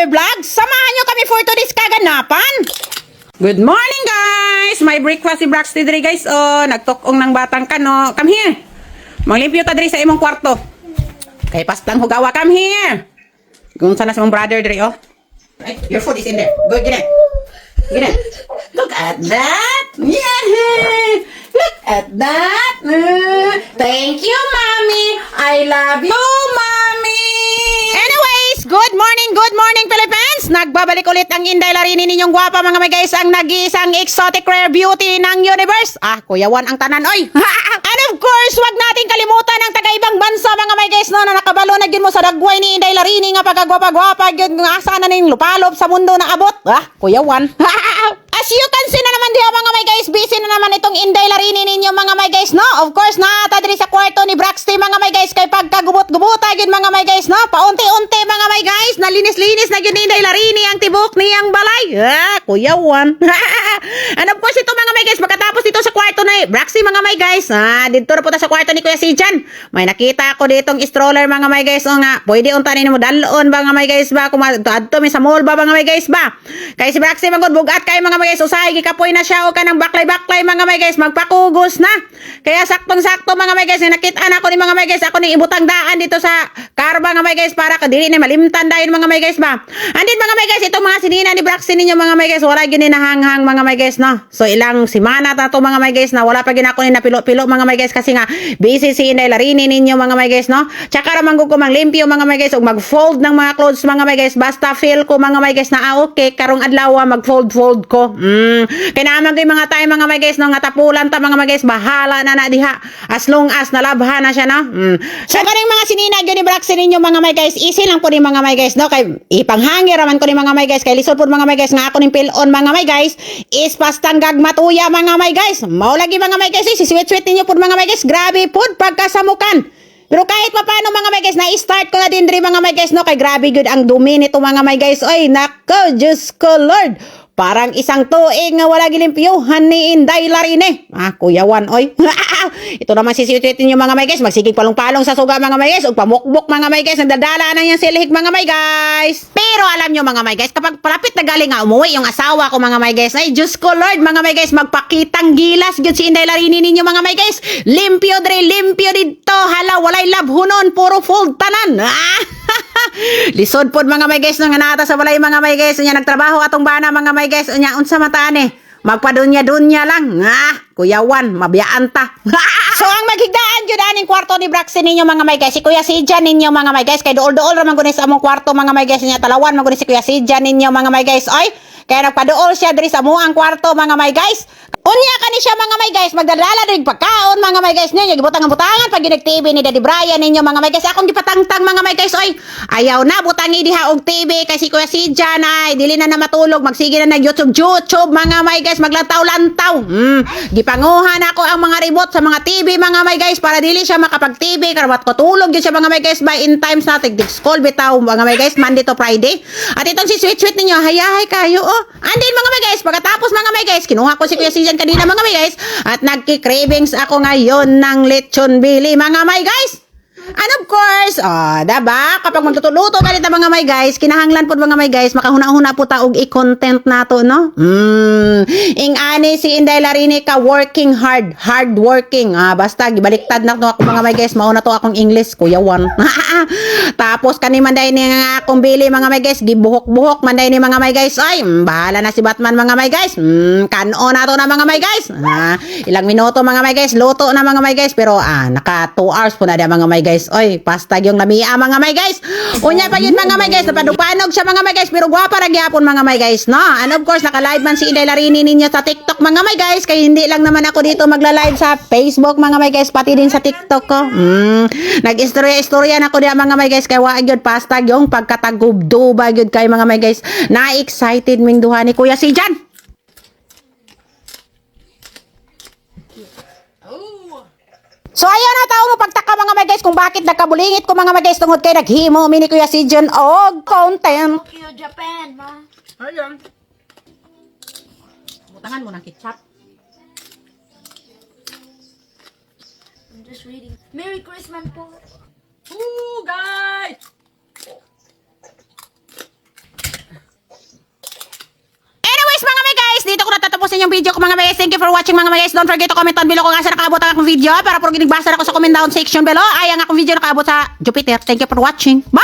Brother Vlog. Samahan nyo kami for today's kaganapan. Good morning, guys! May breakfast si Braxty diri, guys. Oh, nagtukong ng batang kano. Come here. Manglimpyo ta diri sa imong kwarto. Kay pastang hugawa. Come here. Kung sana sa mong brother diri, oh. Right, your food is in there. Good, get it. Get it. Look at that. Yeah. Look at that. Thank you, Mommy. I love you, Mommy. Anyways, good morning, Philippines. Nagbabalik ulit ang Inday Larini ninyong gwapa, mga may guys, ang nag-iisang exotic rare beauty ng universe. Kuya Juan ang tanan, oy. And of course, wag nating kalimutan ang taga-ibang bansa, mga may guys, no, na nakabalo na gyud mo sa dagway ni Inday Larini nga pagkagwapa-gwapa gyud nga asa na ning lupalop sa mundo na abot. Kuya Juan. As you can see na naman diha, mga may guys, busy na naman itong Inday Larini ninyo, mga may guys, no? Of course, naata diri sa kwarto ni Braxty, mga may guys, kay pagkagubot-gubuta gyud, mga may guys, no? Paunti-unti, mga may guys, nalinis-linis na gyud ni Inday Larini ang tibok niyang balay. Kuya Juan. And of course, ito, mga may guys, pagkatapos dito sa kwarto ni Braxty, mga may guys, dito na po ta sa kwarto ni Kuya Sijan. May nakita ako ditong stroller, mga may guys, o nga, pwede untanin mo dalon, mga may guys ba, kung adto mi sa mall ba, mga may guys ba? Kay si Braxty magud bugat kay, mga may guys, usahay gikapoy na siya o kanang baklay-baklay, mga may guys, magpakugos na. Kaya saktong-sakto, mga may guys, nakita-an ako ni mga may guys, ako ni ibutang daan dito sa car, mga may guys, para kadili na malimtan dahil, mga may guys ba. Andin, mga may guys, itong mga sinina ni Braxty ninyo, mga may guys, wala gyud hang-hang, mga may guys, no. So ilang simana ta to, mga may guys, na wala pa gyud ako ni napilo-pilo, mga may guys, kasi nga busy si Inday Larini ninyo, mga may guys, no. Tsaka ra man ko manglimpyo, mga may guys, ug mag-fold ng mga clothes, mga may guys, basta feel ko, mga may guys, na okay karong adlaw mag-fold ko. Kaya naman ko yung mga tayo, mga may guys, no, nga tapulan ta, mga may guys, bahala na diha as long as nalabhan na siya, no. So kaning mga sininag yun ni Braxty ninyo, mga may guys, easy lang po ni mga may guys, no, kay ipanghangi raman ko ni mga may guys, kay lisod po mga may guys, nga ako ning pilon, mga may guys, is pastang gagmatuya, mga may guys, maulagi, mga may guys, si sweet ninyo po, mga may guys, grabe po pagkasamukan. Pero kahit pa paano, mga may guys, na-start ko na din rin, mga may guys, no, kay grabe good ang dumi nito, mga may guys. Oy, nako, Diyos ko, Lord. Parang isang tuig nga wala gilimpyuhan ni Inday Larini. Kuya Juan, oy. Ito naman si sweet ninyo, mga may guys. Magsigig palong-palong sa suga, mga may guys. O pamukbok, mga may guys. Nagdadala na yung silhig, mga may guys. Pero alam nyo, mga may guys, kapag palapit na galing nga umuwi yung asawa ko, mga may guys, ay Diyos ko, Lord, mga may guys, magpakitang gilas yun si Inday Larini ninyo, mga may guys. Limpyo dito. Hala, walay labhunon. Puro fold tanan. Lisod po, mga may guys, nang nata sa balay, mga may guys. Unya nagtrabaho atong bana, mga may guys. Unya unsa mataan magpadunya-dunya lang. Kuya Juan, mabiyaan ta. So ang maghigdaan jud aning kwarto ni Braxty ninyo, mga may guys, si Kuya Sijan ninyo, mga may guys, kay duol-duol ra man guni sa among kwarto, mga may guys, nya talawan man guni si Kuya Sijan ninyo, mga may guys. Oy, kaya nagpaduol siya diri sa amuang kwarto, mga may guys. Unya kani siya, mga may guys, magdadala rig pagkaon, mga may guys, ninyo gibutang-butangan pag ginag-TV ni Daddy Brian ninyo, mga may guys. Akong gipatangtang, mga may guys, oy, ayaw na butangi diha og TV kay si Kuya Sijan ay dili na matulog, magsige na nag YouTube, mga may guys, maglantaw-lantaw. Gipanguhan ako ang mga remote sa mga TV, mga may guys, para dili siya makapag-TV karawat ko tulog gyud siya, mga may guys, by in times na tig-school bitaw, mga may guys, Monday to Friday. At itong si sweet ninyo, hayahay kayo, andin, mga may guys, pagkatapos, mga may guys, kinuha ko si Kuya Sijan kanina, mga may guys, at nagki-cravings ako ngayon ng lechon bili, mga may guys. And of course, diba? Kapag magtutuluto galit na, mga may guys, kinahanglan po, mga may guys, makahuna-huna po taog i-content nato, no? Ing-ani si Inday Larini ka working hard working. Basta gibaliktad na to ako, mga may guys, mauna to akong English, Kuya Juan. Tapos kani manday ni nga akong bili, mga may guys, gibuhok-buhok manday ni, mga may guys. Ay, bahala na si Batman, mga may guys. Kano na to na, mga may guys. Ilang minuto, mga may guys, luto na, mga may guys, pero naka 2 hours po na dia, mga may guys. Oy, pastag yung lamia, mga may guys. Unya pa yun, mga may guys, napanog siya, mga may guys, pero gwapa ra gyapon, mga may guys, no? And of course, naka-live man si Inday Larini ninyo sa TikTok, mga may guys, kaya hindi lang naman ako dito magla-live sa Facebook, mga may guys, pati din sa TikTok ko. Nag-istorya na ako diya, mga may guys, kaya waag yun pastag yung pagkatagubduba yun kay, mga may guys. Na-excited ming duha ni Kuya Sijan. So ayan na, tao mo pagtaka, mga may guys, kung bakit nagkabulingit ko, mga may guys, tungod kay naghimo mini Kuya Sijan og content. Tokyo, Japan, ma. Ayun. Butangan mo ng ketchup. I'm just reading. Merry Christmas po. Guys! Anyways, mga may guys, dito ko natatapusin yung video ko mga may guys. Thank you for watching mga may guys. Don't forget to comment down below kung asa nakaabot ang akong video para pag ginigbasa ako sa comment down section below ay ang akong video nakaabot sa Jupiter. Thank you for watching. Bye!